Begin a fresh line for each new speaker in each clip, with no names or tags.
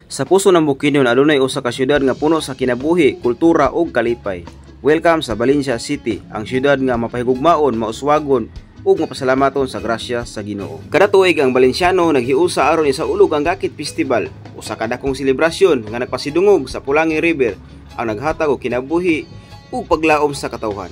Sa puso ng Bukidnon adunay usa ka syudad nga puno sa kinabuhi, kultura ug kalipay. Welcome sa Valencia City, ang syudad nga mapahigugmaon, mauswagon ug mapasalamaton sa grasya sa Ginoo. Kada tuig ang Valenciano naghiusa aron isaulog ang Gakit Festival, usa ka dakong selebrasyon nga nagpasidungog sa Pulangi River ang naghatag og kinabuhi ug paglaom sa katawhan.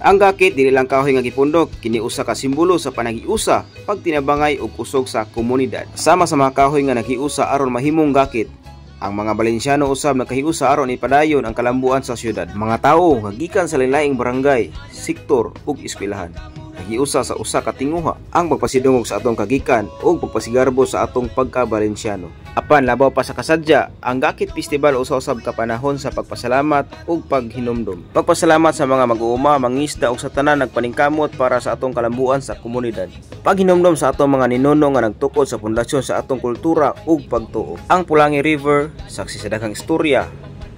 Ang Gakit dili lang kahoy nga gipundok, kini usa ka simbolo sa panagiusa, pagtinabangay ug kusog sa komunidad. Sama sa mga kahoy nga naghiusa aron mahimong Gakit, ang mga Valenciano usab nagkahiusa aron ipadayon ang kalambuan sa syudad. Mga tawo nga gikan sa lain-laing barangay, sektor ug eskwelahan naghiusa sa usa ka tinguha ang pagpasidungog sa atong kagikan ug pagpasigarbo sa atong pagka-Valenciano. Apan labaw pa sa kasadya, ang Gakit Festival usa-usab ka panahon sa pagpasalamat ug paghinumdom. Pagpasalamat sa mga mag-uuma, mangisda ug sa tanan nagpaningkamot para sa atong kalambuan sa komunidad. Paghinumdom sa atong mga ninuno nga nagtukod sa pundasyon sa atong kultura ug pagtuo. Ang Pulangi River saksi sa daghang istorya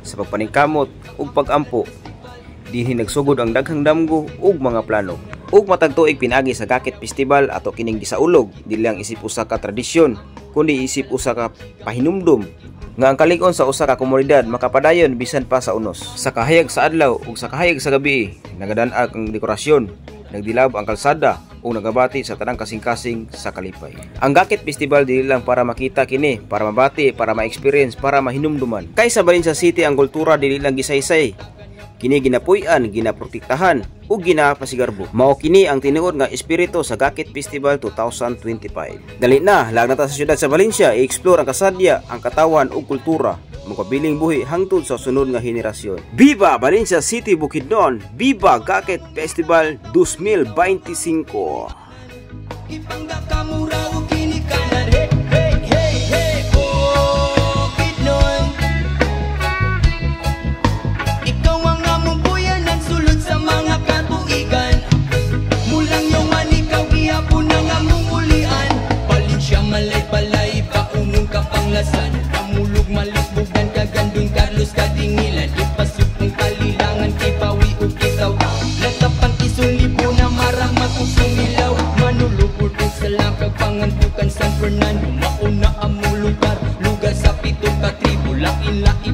sa pagpaningkamot ug pag-ampo. Dinhi nagsugod ang daghang damgo ug mga plano. Ug matag tuig pinagi sa Gakit Festival ato kining gisaulog, dili lang isip usa ka tradisyon, kundi isip usa ka pahinumdom nga ang kalig-on sa usa ka komunidad makapadayon bisan pa sa unos. Sa kahayag sa adlaw ug sa kahayag sa gabi, nagadan-ag ang dekorasyon, nagdilab ang kalsada ug nagabati sa tanang kasing-kasing sa kalipay. Ang Gakit Festival dili lang para makita kini, para mabati, para ma-experience, para mahinumduman. Kay sa Valencia City ang kultura dili lang gisaysay, kini ginapuy-an, ginaprotektahan ug ginapasigarbo. Mao kini ang tinuod nga espiritu sa Gakit Festival 2025. Dali na, lag na ta sa syudad sa Valencia, i-explore ang kasadya, ang katawan ug kultura, makabiling buhi hangtod sa sunod nga henerasyon. Viva Valencia City, Bukidnon! Viva Gakit Festival 2025!
Ipangga kamura ug kinikanan, hey hey hey hey, oh Bukidnon. Ikaw ang among buyan, nagsulod sa mga katuigan. Mulang yawan ikaw gihapon ang among ulian. Valencia malay-balay, paunong kapanglasan. Amulog malisbugan, kagandong Carlos kadingilan. Ipasok ng kalilangan, kipawi o kitaw. Natapang isulibo na marang magkusumilaw. Manulugod sa lakag pangantukan San Fernando. Mauna ang lugar, lugar sa pito ka tribo. Lain-lain